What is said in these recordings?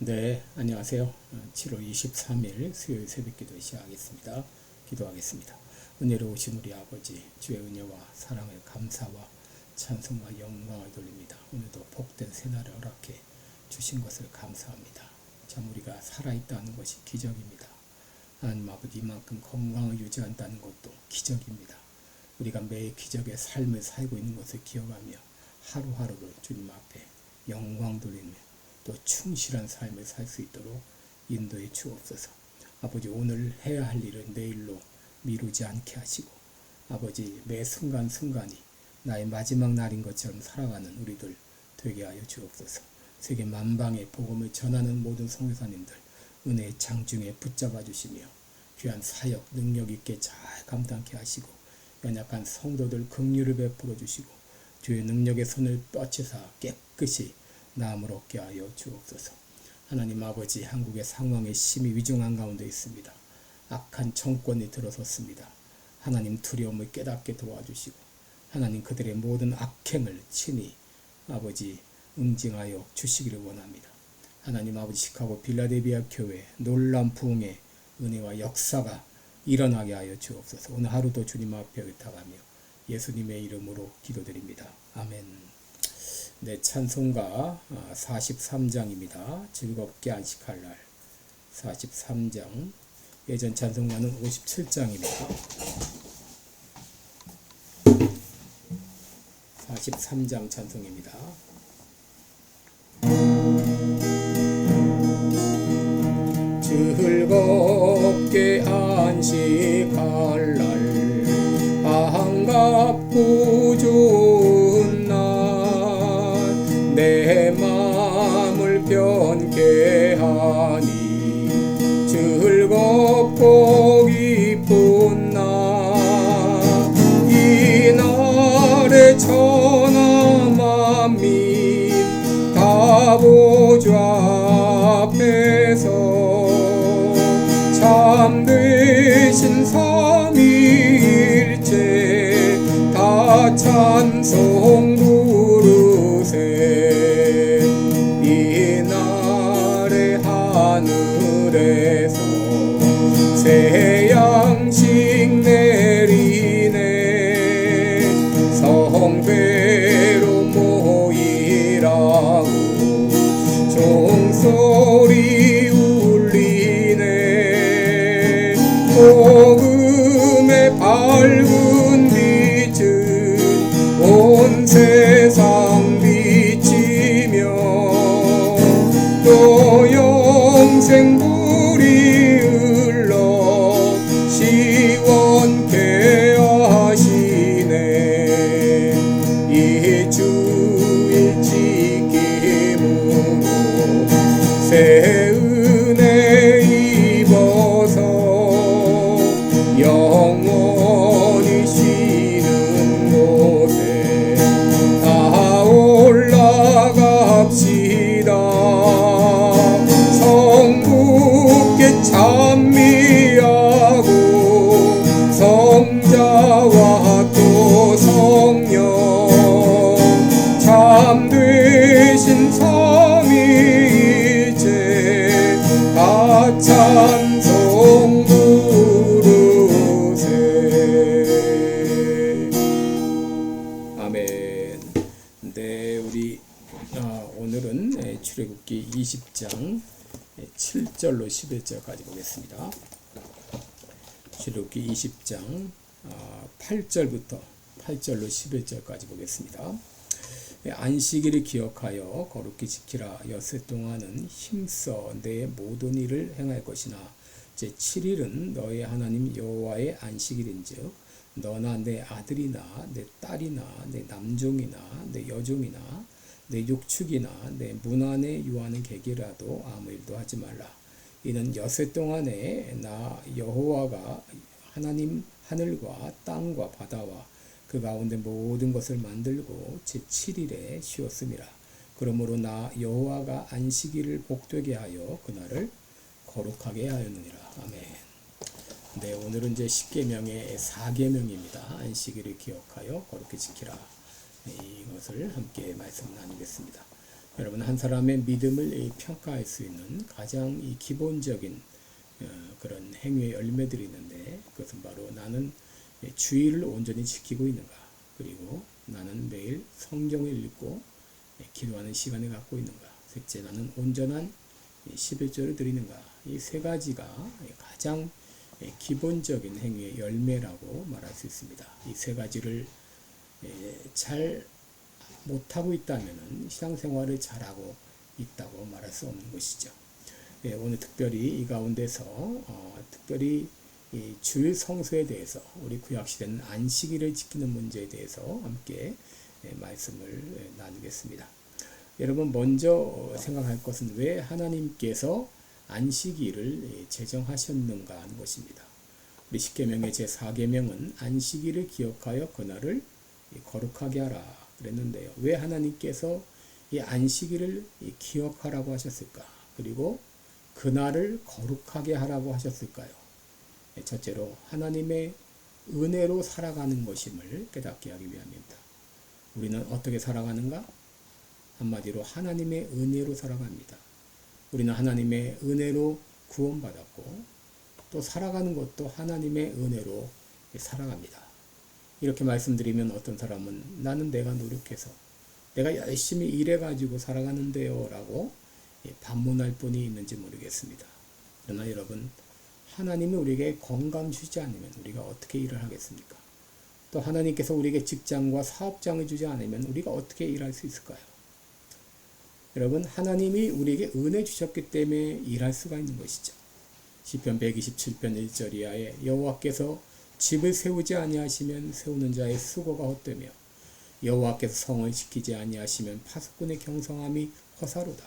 네, 안녕하세요. 7월 23일 수요일 새벽기도 시작하겠습니다. 기도하겠습니다. 은혜로우신 우리 아버지, 주의 은혜와 사랑을 감사와 찬송과 영광을 돌립니다. 오늘도 복된 새날을 허락해 주신 것을 감사합니다. 참 우리가 살아있다는 것이 기적입니다. 하나님 아버지, 이만큼 건강을 유지한다는 것도 기적입니다. 우리가 매일 기적의 삶을 살고 있는 것을 기억하며 하루하루를 주님 앞에 영광 돌리며 또 충실한 삶을 살 수 있도록 인도해 주옵소서. 아버지, 오늘 해야 할 일을 내일로 미루지 않게 하시고, 아버지, 매 순간순간이 나의 마지막 날인 것처럼 살아가는 우리들 되게 하여 주옵소서. 세계 만방에 복음을 전하는 모든 선교사님들 은혜의 장중에 붙잡아 주시며 귀한 사역 능력 있게 잘 감당케 하시고, 연약한 성도들 긍휼을 베풀어 주시고, 주의 능력의 손을 뻗치사 깨끗이 나음을 얻게 하여 주옵소서. 하나님 아버지, 한국의 상황이 심히 위중한 가운데 있습니다. 악한 정권이 들어섰습니다. 하나님 두려움을 깨닫게 도와주시고, 하나님 그들의 모든 악행을 친히 아버지 응징하여 주시기를 원합니다. 하나님 아버지, 시카고 빌라델비아 교회 놀라운 부흥의 은혜와 역사가 일어나게 하여 주옵소서. 오늘 하루도 주님 앞에 의탁하며 예수님의 이름으로 기도드립니다. 아멘. 네, 찬송가 43장입니다. 즐겁게 안식할 날. 43장. 예전 찬송가는 57장입니다. 43장 찬송입니다. 즐겁게 안식할 날, 반갑고 좋은 날, 내 마음을 편케 하니 즐겁고 기쁜 날, 이 날에 천하 만민 다 보좌 앞에서 참되신 삼위일체 다 찬송 부르세. 이 날에 하늘에서 새 양식 내리네. 성회로 모이라고 종소리 울리네. 복음의 밝은 빛은 온 세상 비치며 또 영생 불이 흘러 시원케 하시네. 이 주일 지킴으로 새 은혜 입어서 영원히 쉬는 곳에 다 올라갑시다. 성부께 찬미하고 성자와 또 성령 참되신 삼위일체 다 찬송 부르세. 아멘. 네, 우리 오늘은 출애굽기 20장 7절로 11절까지 보겠습니다. 출애굽기 20장 8절부터 8절로 11절까지 보겠습니다. 안식일을 기억하여 거룩히 지키라. 엿새 동안은 힘써 내 모든 일을 행할 것이나 제7일은 너의 하나님 여호와의 안식일인즉 너나 내 아들이나 내 딸이나 내 남종이나 내 여종이나 내 육축이나 내 문 안에 유하는 객이라도 아무 일도 하지 말라. 이는 엿새 동안에 나 여호와가 하나님 하늘과 땅과 바다와 그 가운데 모든 것을 만들고 제7일에 쉬었음이라. 그러므로 나 여호와가 안식일을 복되게 하여 그날을 거룩하게 하였느니라. 아멘. 네, 오늘은 이제 10계명의 4계명입니다. 안식일을 기억하여 거룩히 지키라. 네, 이것을 함께 말씀 나누겠습니다. 여러분, 한 사람의 믿음을 평가할 수 있는 가장 기본적인 그런 행위의 열매들이 있는데, 그것은 바로 나는 주의를 온전히 지키고 있는가, 그리고 나는 매일 성경을 읽고 기도하는 시간을 갖고 있는가, 셋째, 나는 온전한 11조를 드리는가. 이 세 가지가 가장 기본적인 행위의 열매라고 말할 수 있습니다. 이 세 가지를 잘 못하고 있다면 신앙생활을 잘하고 있다고 말할 수 없는 것이죠. 오늘 특별히 이 가운데서 특별히 이 주일 성수에 대해서, 우리 구약시대는 안식일을 지키는 문제에 대해서 함께 말씀을 나누겠습니다. 여러분, 먼저 생각할 것은 왜 하나님께서 안식일을 제정하셨는가 하는 것입니다. 우리 십계명의 제4계명은 안식일을 기억하여 그날을 거룩하게 하라 그랬는데요. 왜 하나님께서 이 안식일을 기억하라고 하셨을까? 그리고 그날을 거룩하게 하라고 하셨을까요? 첫째로 하나님의 은혜로 살아가는 것임을 깨닫게 하기 위함입니다. 우리는 어떻게 살아가는가? 한마디로 하나님의 은혜로 살아갑니다. 우리는 하나님의 은혜로 구원받았고, 또 살아가는 것도 하나님의 은혜로 살아갑니다. 이렇게 말씀드리면 어떤 사람은 나는 내가 노력해서 내가 열심히 일해가지고 살아가는데요 라고 반문할 분이 있는지 모르겠습니다. 그러나 여러분, 하나님이 우리에게 건강 주지 않으면 우리가 어떻게 일을 하겠습니까? 또 하나님께서 우리에게 직장과 사업장을 주지 않으면 우리가 어떻게 일할 수 있을까요? 여러분, 하나님이 우리에게 은혜 주셨기 때문에 일할 수가 있는 것이죠. 시편 127편 1절 이하에 여호와께서 집을 세우지 아니하시면 세우는 자의 수고가 헛되며 여호와께서 성을 지키지 아니하시면 파수꾼의 경성함이 허사로다.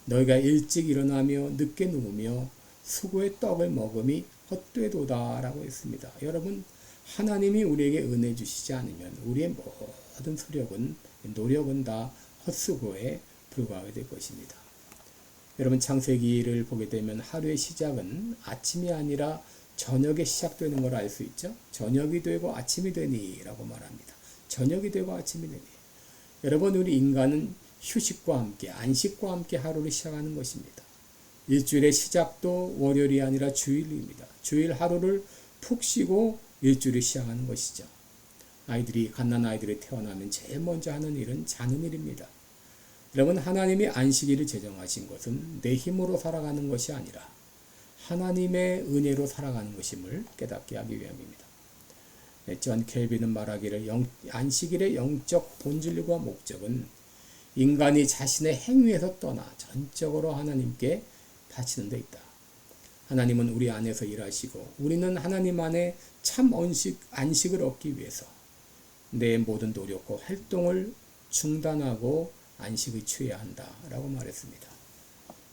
너희가 일찍 일어나며 늦게 누우며 수고의 떡을 먹음이 헛되도다 라고 했습니다. 여러분, 하나님이 우리에게 은혜 주시지 않으면 우리의 모든 노력은 다 헛수고에 불과하게 될 것입니다. 여러분, 창세기를 보게 되면 하루의 시작은 아침이 아니라 저녁에 시작되는 걸 알 수 있죠. 저녁이 되고 아침이 되니 라고 말합니다. 저녁이 되고 아침이 되니. 여러분, 우리 인간은 휴식과 함께 안식과 함께 하루를 시작하는 것입니다. 일주일의 시작도 월요일이 아니라 주일입니다. 주일 하루를 푹 쉬고 일주일을 시작하는 것이죠. 갓난아이들이 태어나면 제일 먼저 하는 일은 자는 일입니다. 여러분, 하나님이 안식일을 제정하신 것은 내 힘으로 살아가는 것이 아니라 하나님의 은혜로 살아가는 것임을 깨닫게 하기 위함입니다. 존 켈빈은 말하기를 안식일의 영적 본질과 목적은 인간이 자신의 행위에서 떠나 전적으로 하나님께 바치는 데 있다. 하나님은 우리 안에서 일하시고 우리는 하나님 안에 참 안식을 얻기 위해서 내 모든 노력과 활동을 중단하고 안식을 취해야 한다라고 말했습니다.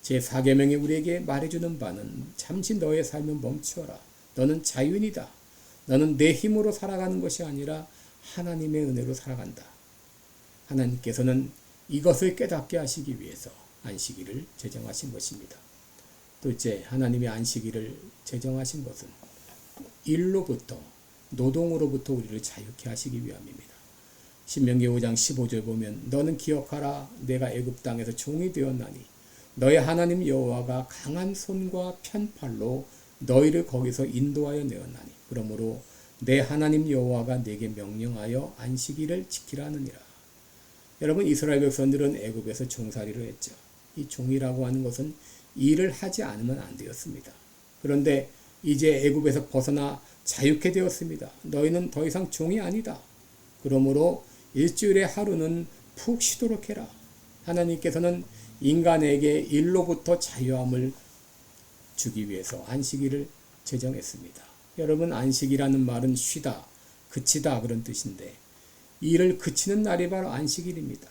제4계명이 우리에게 말해주는 바는 잠시 너의 삶을 멈추어라. 너는 자유인이다. 너는 내 힘으로 살아가는 것이 아니라 하나님의 은혜로 살아간다. 하나님께서는 이것을 깨닫게 하시기 위해서 안식일을 제정하신 것입니다. 둘째, 하나님의 안식일을 제정하신 것은 일로부터, 노동으로부터 우리를 자유케 하시기 위함입니다. 신명기 5장 15절 보면 너는 기억하라. 내가 애굽 땅에서 종이 되었나니 너의 하나님 여호와가 강한 손과 편팔로 너희를 거기서 인도하여 내었나니 그러므로 내 하나님 여호와가 내게 명령하여 안식일을 지키라 하느니라. 여러분, 이스라엘 백성들은 애굽에서 종살이를 했죠. 이 종이라고 하는 것은 일을 하지 않으면 안 되었습니다. 그런데 이제 애굽에서 벗어나 자유케 되었습니다. 너희는 더 이상 종이 아니다. 그러므로 일주일의 하루는 푹 쉬도록 해라. 하나님께서는 인간에게 일로부터 자유함을 주기 위해서 안식일을 제정했습니다. 여러분, 안식이라는 말은 쉬다, 그치다 그런 뜻인데 일을 그치는 날이 바로 안식일입니다.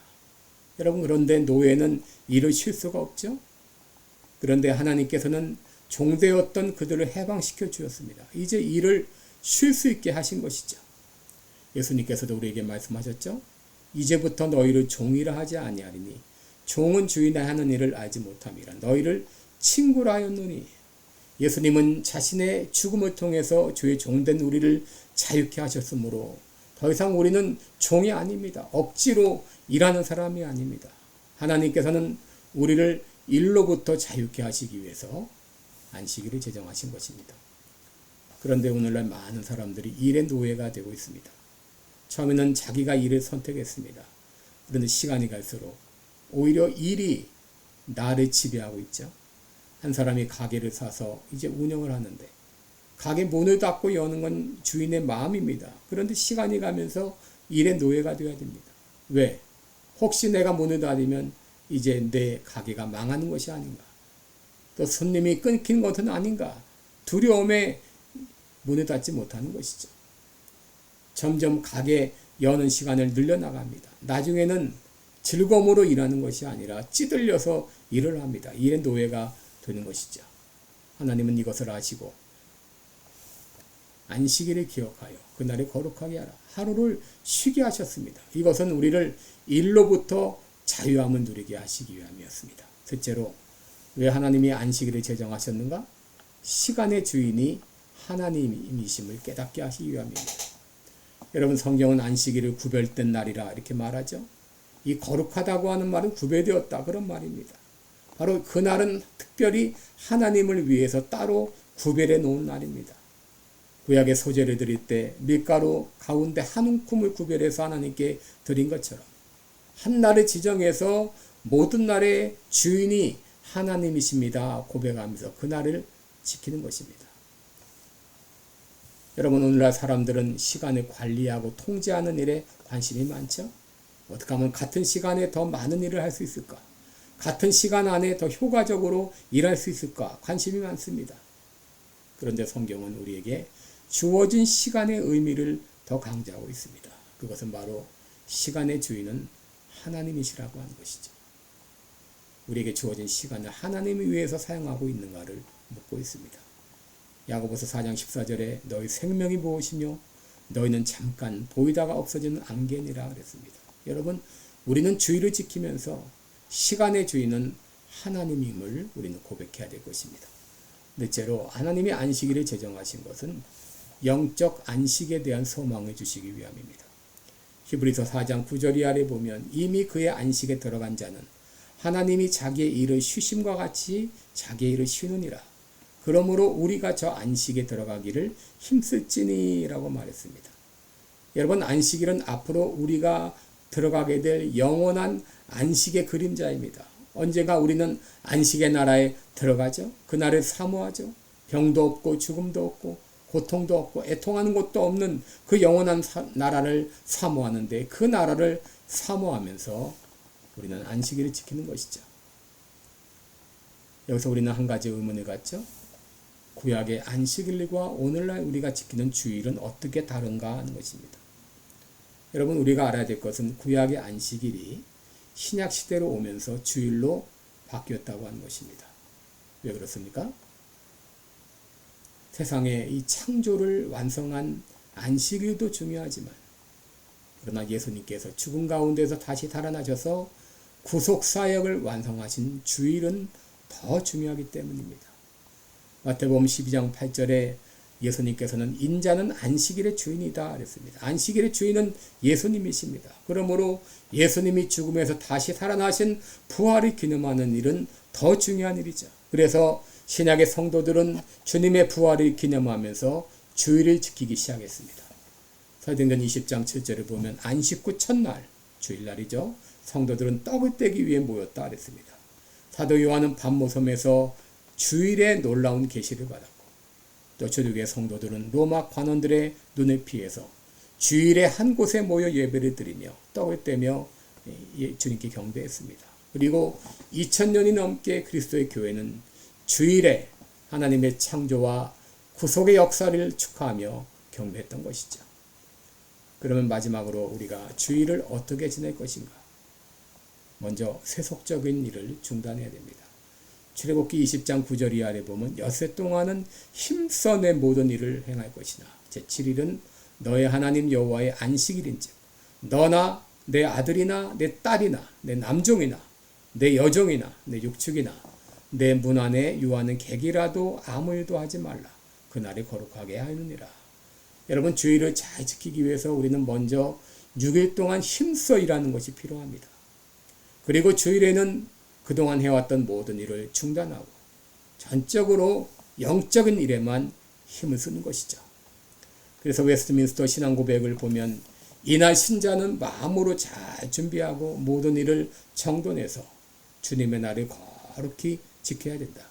여러분, 그런데 노예는 일을 쉴 수가 없죠. 그런데 하나님께서는 종되었던 그들을 해방시켜 주었습니다. 이제 일을 쉴 수 있게 하신 것이죠. 예수님께서도 우리에게 말씀하셨죠. 이제부터 너희를 종이라 하지 아니하리니 종은 주인의 하는 일을 알지 못함이라. 너희를 친구라 하였노니. 예수님은 자신의 죽음을 통해서 주의 종된 우리를 자유케 하셨으므로 더 이상 우리는 종이 아닙니다. 억지로 일하는 사람이 아닙니다. 하나님께서는 우리를 일로부터 자유케 하시기 위해서 안식일을 제정하신 것입니다. 그런데 오늘날 많은 사람들이 일의 노예가 되고 있습니다. 처음에는 자기가 일을 선택했습니다. 그런데 시간이 갈수록 오히려 일이 나를 지배하고 있죠. 한 사람이 가게를 사서 이제 운영을 하는데 가게 문을 닫고 여는 건 주인의 마음입니다. 그런데 시간이 가면서 일의 노예가 되어야 됩니다. 왜? 혹시 내가 문을 닫으면 이제 내 가게가 망하는 것이 아닌가? 또 손님이 끊긴 것은 아닌가? 두려움에 문을 닫지 못하는 것이죠. 점점 가게 여는 시간을 늘려나갑니다. 나중에는 즐거움으로 일하는 것이 아니라 찌들려서 일을 합니다. 일의 노예가 되는 것이죠. 하나님은 이것을 아시고 안식일을 기억하여 그날을 거룩하게 하라. 하루를 쉬게 하셨습니다. 이것은 우리를 일로부터 자유함을 누리게 하시기 위함이었습니다. 셋째로 왜 하나님이 안식일을 제정하셨는가? 시간의 주인이 하나님이심을 깨닫게 하시기 위함입니다. 여러분 성경은 안식일을 구별된 날이라 이렇게 말하죠. 이 거룩하다고 하는 말은 구별되었다 그런 말입니다. 바로 그날은 특별히 하나님을 위해서 따로 구별해 놓은 날입니다. 구약의 소제를 드릴 때 밀가루 가운데 한 움큼을 구별해서 하나님께 드린 것처럼 한 날을 지정해서 모든 날의 주인이 하나님이십니다 고백하면서 그 날을 지키는 것입니다. 여러분 오늘날 사람들은 시간을 관리하고 통제하는 일에 관심이 많죠. 어떻게 하면 같은 시간에 더 많은 일을 할 수 있을까? 같은 시간 안에 더 효과적으로 일할 수 있을까? 관심이 많습니다. 그런데 성경은 우리에게 주어진 시간의 의미를 더 강조하고 있습니다. 그것은 바로 시간의 주인은 하나님이시라고 하는 것이죠. 우리에게 주어진 시간을 하나님을 위해서 사용하고 있는가를 묻고 있습니다. 야고보서 4장 14절에 너희 생명이 무엇이며 너희는 잠깐 보이다가 없어지는 안개니라 그랬습니다. 여러분 우리는 주의를 지키면서 시간의 주인은 하나님임을 우리는 고백해야 될 것입니다. 넷째로 하나님이 안식일을 제정하신 것은 영적 안식에 대한 소망을 주시기 위함입니다. 히브리서 4장 9절 이하에 보면 이미 그의 안식에 들어간 자는 하나님이 자기의 일을 쉬심과 같이 자기의 일을 쉬느니라. 그러므로 우리가 저 안식에 들어가기를 힘쓸지니라고 말했습니다. 여러분 안식일은 앞으로 우리가 들어가게 될 영원한 안식의 그림자입니다. 언젠가 우리는 안식의 나라에 들어가죠. 그날을 사모하죠. 병도 없고 죽음도 없고 고통도 없고 애통하는 것도 없는 그 영원한 나라를 사모하는데 그 나라를 사모하면서 우리는 안식일을 지키는 것이죠. 여기서 우리는 한 가지 의문을 갖죠. 구약의 안식일과 오늘날 우리가 지키는 주일은 어떻게 다른가 하는 것입니다. 여러분 우리가 알아야 될 것은 구약의 안식일이 신약 시대로 오면서 주일로 바뀌었다고 하는 것입니다. 왜 그렇습니까? 세상에 이 창조를 완성한 안식일도 중요하지만 그러나 예수님께서 죽음 가운데서 다시 살아나셔서 구속사역을 완성하신 주일은 더 중요하기 때문입니다. 마태복음 12장 8절에 예수님께서는 인자는 안식일의 주인이다 그랬습니다. 안식일의 주인은 예수님이십니다. 그러므로 예수님이 죽음에서 다시 살아나신 부활을 기념하는 일은 더 중요한 일이죠. 그래서 신약의 성도들은 주님의 부활을 기념하면서 주일을 지키기 시작했습니다. 사도행전 20장 7절을 보면 안식 후 첫날 주일날이죠. 성도들은 떡을 떼기 위해 모였다 그랬습니다. 사도 요한은 밤모섬에서 주일에 놀라운 계시를 받았고 또 초대교회 성도들은 로마 관원들의 눈을 피해서 주일에 한 곳에 모여 예배를 드리며 떡을 떼며 주님께 경배했습니다. 그리고 2000년이 넘게 그리스도의 교회는 주일에 하나님의 창조와 구속의 역사를 축하하며 경배했던 것이죠. 그러면 마지막으로 우리가 주일을 어떻게 지낼 것인가? 먼저 세속적인 일을 중단해야 됩니다. 출애굽기 20장 9절 이하에 보면 엿새 동안은 힘써 내 모든 일을 행할 것이나 제7일은 너의 하나님 여호와의 안식일인즉 너나 내 아들이나 내 딸이나 내 남종이나 내 여종이나 내 육축이나 내 문 안에 유하는 객이라도 아무 일도 하지 말라. 그날이 거룩하게 하느니라. 여러분 주일을 잘 지키기 위해서 우리는 먼저 6일 동안 힘써 일하는 것이 필요합니다. 그리고 주일에는 그동안 해왔던 모든 일을 중단하고 전적으로 영적인 일에만 힘을 쓰는 것이죠. 그래서 웨스트민스터 신앙고백을 보면 이날 신자는 마음으로 잘 준비하고 모든 일을 정돈해서 주님의 날을 거룩히 지켜야 된다.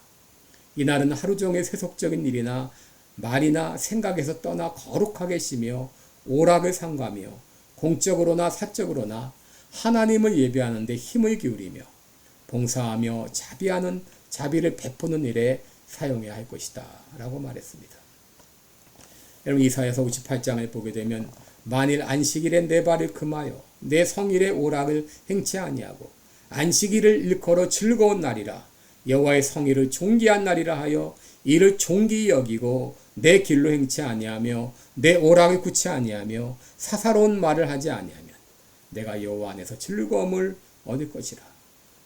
이날은 하루 종일 세속적인 일이나 말이나 생각에서 떠나 거룩하게 쉬며 오락을 삼가며 공적으로나 사적으로나 하나님을 예배하는 데 힘을 기울이며 봉사하며 자비를 베푸는 일에 사용해야 할 것이다 라고 말했습니다. 여러분 이사야서 58장을 보게 되면 만일 안식일에 내 발을 금하여 내 성일의 오락을 행치 아니하고 안식일을 일컬어 즐거운 날이라 여호와의 성일을 존귀한 날이라 하여 이를 존귀히 여기고 내 길로 행치 아니하며 내 오락을 굳지 아니하며 사사로운 말을 하지 아니하면 내가 여호와 안에서 즐거움을 얻을 것이라.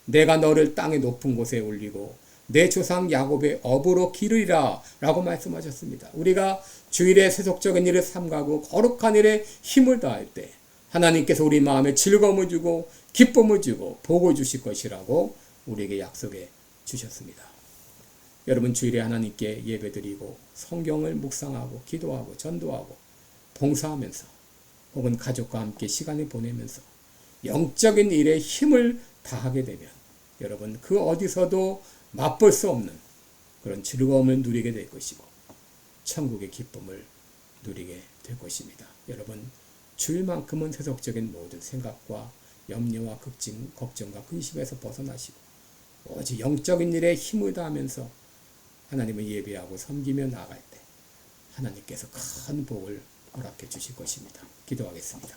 내가 너를 땅의 높은 곳에 올리고 내 조상 야곱의 업으로 기르리라 라고 말씀하셨습니다. 우리가 주일에 세속적인 일을 삼가고 거룩한 일에 힘을 다할 때 하나님께서 우리 마음에 즐거움을 주고 기쁨을 주고 복을 주실 것이라고 우리에게 약속해 주셨습니다. 여러분 주일에 하나님께 예배드리고 성경을 묵상하고 기도하고 전도하고 봉사하면서 혹은 가족과 함께 시간을 보내면서 영적인 일에 힘을 다하게 되면 여러분 그 어디서도 맛볼 수 없는 그런 즐거움을 누리게 될 것이고 천국의 기쁨을 누리게 될 것입니다. 여러분 주일만큼은 세속적인 모든 생각과 염려와 걱정과 근심에서 벗어나시고 오직 영적인 일에 힘을 다하면서 하나님을 예배하고 섬기며 나아갈 때 하나님께서 큰 복을 허락해 주실 것입니다. 기도하겠습니다.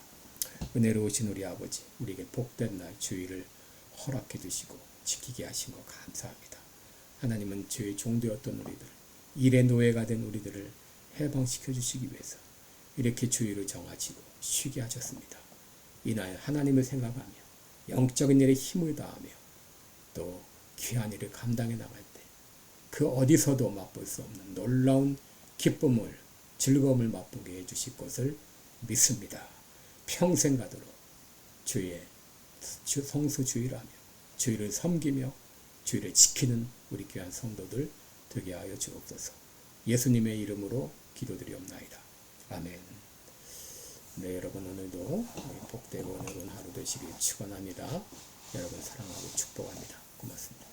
은혜로우신 우리 아버지, 우리에게 복된 날 주일을 허락해 주시고 지키게 하신 것 감사합니다. 하나님은 주의 종되었던 우리들, 일의 노예가 된 우리들을 해방시켜 주시기 위해서 이렇게 주일을 정하시고 쉬게 하셨습니다. 이날 하나님을 생각하며 영적인 일에 힘을 다하며 또 귀한 일을 감당해 나갈 때 그 어디서도 맛볼 수 없는 놀라운 기쁨을 즐거움을 맛보게 해주실 것을 믿습니다. 평생 가도록 주의 성수 주일하며 주일을 섬기며 주일을 지키는 우리 귀한 성도들 되게 하여 주옵소서. 예수님의 이름으로 기도드리옵나이다. 아멘. 네, 여러분 오늘도 복되고 은혜로운 하루 되시길 축원합니다. 여러분 사랑하고 축복합니다. 고맙습니다.